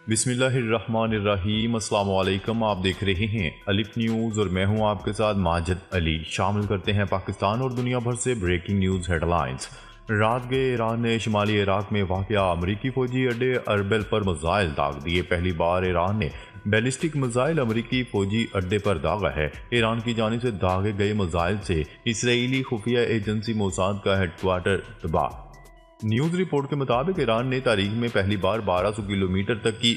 بسم اللہ الرحمن الرحیم۔ السلام علیکم، آپ دیکھ رہے ہیں الف نیوز اور میں ہوں آپ کے ساتھ ماجد علی۔ شامل کرتے ہیں پاکستان اور دنیا بھر سے بریکنگ نیوز ہیڈ لائنز۔ رات گئے ایران نے شمالی عراق میں واقع امریکی فوجی اڈے اربل پر میزائل داغ دیے۔ پہلی بار ایران نے بیلسٹک میزائل امریکی فوجی اڈے پر داغا ہے۔ ایران کی جانب سے داغے گئے میزائل سے اسرائیلی خفیہ ایجنسی موساد کا ہیڈ کوارٹر تباہ۔ نیوز رپورٹ کے مطابق ایران نے تاریخ میں پہلی بار 1200 کلومیٹر تک کی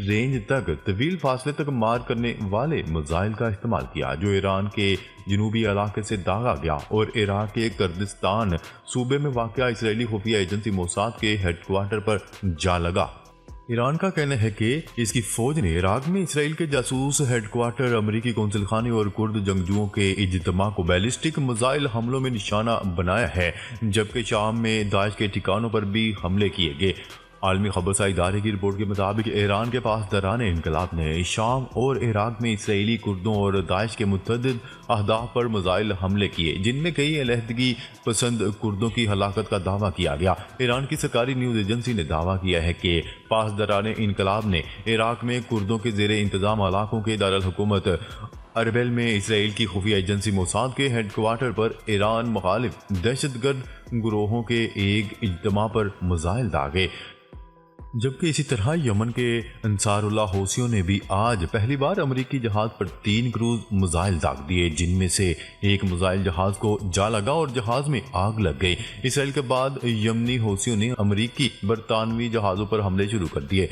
رینج تک طویل فاصلے تک مار کرنے والے میزائل کا استعمال کیا، جو ایران کے جنوبی علاقے سے داغا گیا اور عراق کے کردستان صوبے میں واقع اسرائیلی خفیہ ایجنسی موساد کے ہیڈ کوارٹر پر جا لگا۔ ایران کا کہنا ہے کہ اس کی فوج نے عراق میں اسرائیل کے جاسوس ہیڈ کوارٹر، امریکی قونصل خانے اور کرد جنگجوؤں کے اجتماع کو بیلسٹک میزائل حملوں میں نشانہ بنایا ہے، جبکہ شام میں داعش کے ٹھکانوں پر بھی حملے کیے گئے۔ عالمی خبرساں ادارے کی رپورٹ کے مطابق ایران کے پاسداران انقلاب نے شام اور عراق میں اسرائیلی کردوں اور داعش کے متعدد اہداف پر میزائل حملے کیے، جن میں کئی علیحدگی پسند کردوں کی ہلاکت کا دعویٰ کیا گیا۔ ایران کی سرکاری نیوز ایجنسی نے دعویٰ کیا ہے کہ پاسداران انقلاب نے عراق میں کردوں کے زیر انتظام علاقوں کے دارالحکومت اربل میں اسرائیل کی خفیہ ایجنسی موساد کے ہیڈ کوارٹر پر ایران مخالف دہشت گرد گروہوں کے ایک اجتماع پر میزائل داغے، جبکہ اسی طرح یمن کے انصار اللہ حوثیوں نے بھی آج پہلی بار امریکی جہاز پر 3 کروز میزائل داغ دیے، جن میں سے ایک میزائل جہاز کو جا لگا اور جہاز میں آگ لگ گئی۔ اسرائیل کے بعد یمنی حوثیوں نے امریکی برطانوی جہازوں پر حملے شروع کر دیے۔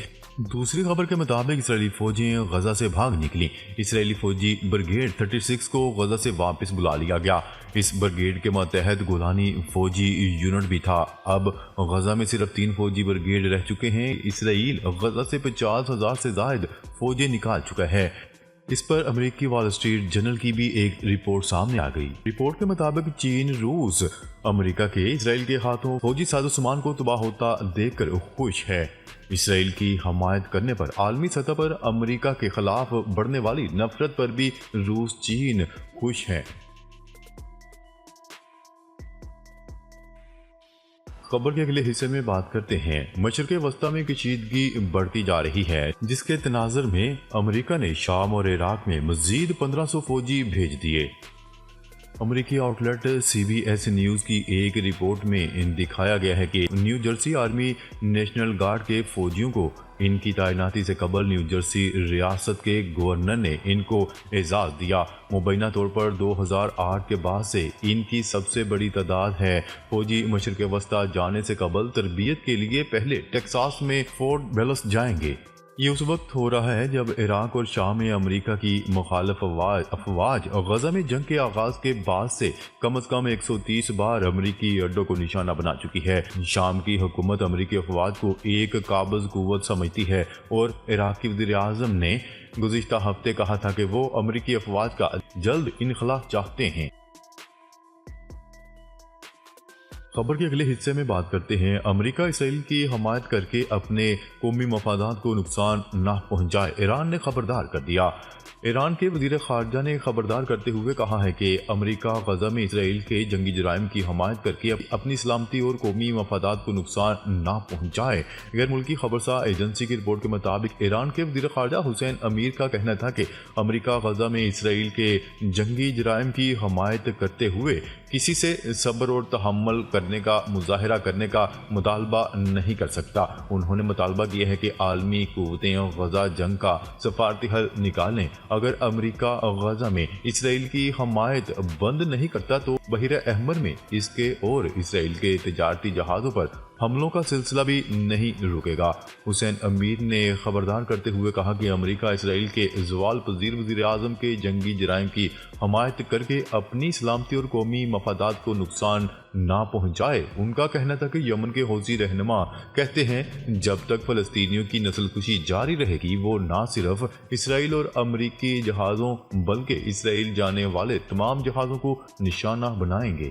دوسری خبر کے مطابق اسرائیلی فوجیں غزہ سے بھاگ نکلیں۔ اسرائیلی فوجی بریگیڈ 36 کو غزہ سے واپس بلا لیا گیا۔ اس بریگیڈ کے ماتحت گولانی فوجی یونٹ بھی تھا۔ اب غزہ میں صرف 3 فوجی بریگیڈ رہ چکے ہیں۔ اسرائیل غزہ سے 50,000 سے زائد فوجیں نکال چکا ہے۔ اس پر امریکی وال اسٹریٹ جرنل کی بھی ایک رپورٹ سامنے آ گئی۔ رپورٹ کے مطابق چین، روس، امریکہ کے اسرائیل کے ہاتھوں فوجی سازوسامان کو تباہ ہوتا دیکھ کر خوش ہے۔ اسرائیل کی حمایت کرنے پر عالمی سطح پر امریکہ کے خلاف بڑھنے والی نفرت پر بھی روس، چین خوش ہیں۔ خبر کے اگلے حصے میں بات کرتے ہیں۔ مشرق وسطیٰ میں کشیدگی بڑھتی جا رہی ہے، جس کے تناظر میں امریکہ نے شام اور عراق میں مزید 1500 فوجی بھیج دیے۔ امریکی آؤٹ لیٹ CBS نیوز کی ایک رپورٹ میں دکھایا گیا ہے کہ new Jersey army national guard کے فوجیوں کو ان کی تعیناتی سے قبل نیو جرسی ریاست کے گورنر نے ان کو اعزاز دیا۔ مبینہ طور پر 2008 کے بعد سے ان کی سب سے بڑی تعداد ہے۔ فوجی مشرق وسطیٰ جانے سے قبل تربیت کے لیے پہلے ٹیکساس میں فورٹ بیلس جائیں گے۔ یہ اس وقت ہو رہا ہے جب عراق اور شام میں امریکہ کی مخالف افواج غزہ میں جنگ کے آغاز کے بعد سے کم از کم 130 بار امریکی اڈوں کو نشانہ بنا چکی ہے۔ شام کی حکومت امریکی افواج کو ایک قابض قوت سمجھتی ہے اور عراق کی وزیر اعظم نے گزشتہ ہفتے کہا تھا کہ وہ امریکی افواج کا جلد انخلا چاہتے ہیں۔ خبر کے اگلے حصے میں بات کرتے ہیں۔ امریکہ اسرائیل کی حمایت کر کے اپنے قومی مفادات کو نقصان نہ پہنچائے، ایران نے خبردار کر دیا۔ ایران کے وزیر خارجہ نے خبردار کرتے ہوئے کہا ہے کہ امریکہ غزہ میں اسرائیل کے جنگی جرائم کی حمایت کر کے اپنی سلامتی اور قومی مفادات کو نقصان نہ پہنچائے۔ غیر ملکی خبرساں ایجنسی کی رپورٹ کے مطابق ایران کے وزیر خارجہ حسین امیر کا کہنا تھا کہ امریکہ غزہ میں اسرائیل کے جنگی جرائم کی حمایت کرتے ہوئے کسی سے صبر اور تحمل کرنے کا مظاہرہ کرنے کا مطالبہ نہیں کر سکتا۔ انہوں نے مطالبہ کیا ہے کہ عالمی قوتیں غزہ جنگ کا سفارتی حل نکالیں۔ اگر امریکہ غزہ میں اسرائیل کی حمایت بند نہیں کرتا تو بحیرہ احمر میں اس کے اور اسرائیل کے تجارتی جہازوں پر حملوں کا سلسلہ بھی نہیں رکے گا۔ حسین امیر نے خبردار کرتے ہوئے کہا کہ امریکہ اسرائیل کے زوال پذیر وزیر اعظم کے جنگی جرائم کی حمایت کر کے اپنی سلامتی اور قومی مفادات کو نقصان نہ پہنچائے۔ ان کا کہنا تھا کہ یمن کے حوثی رہنما کہتے ہیں جب تک فلسطینیوں کی نسل کشی جاری رہے گی وہ نہ صرف اسرائیل اور امریکی جہازوں بلکہ اسرائیل جانے والے تمام جہازوں کو نشانہ بنائیں گے۔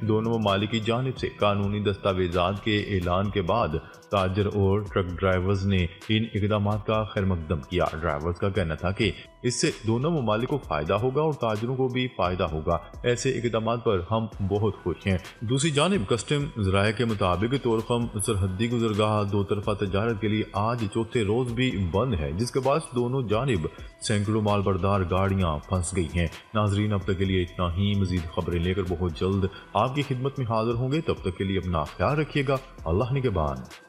دونوں ممالک کی جانب سے قانونی دستاویزات کے اعلان کے بعد تاجر اور ٹرک ڈرائیورز نے ان اقدامات کا خیر مقدم کیا۔ ڈرائیورز کا کہنا تھا کہ اس سے دونوں ممالک کو فائدہ ہوگا اور تاجروں کو بھی فائدہ ہوگا۔ ایسے اقدامات پر ہم بہت خوش ہیں۔ دوسری جانب کسٹم ذرائع کے مطابق طورخم سرحدی گزرگاہ دو طرفہ تجارت کے لیے آج چوتھے روز بھی بند ہے، جس کے باعث دونوں جانب سینکڑوں مال بردار گاڑیاں پھنس گئی ہیں۔ ناظرین، اب تک کے لیے اتنا ہی۔ مزید خبریں لے کر بہت جلد آپ کی خدمت میں حاضر ہوں گے۔ تب تک کے لیے اپنا خیال رکھیے گا۔ اللہ نگہبان۔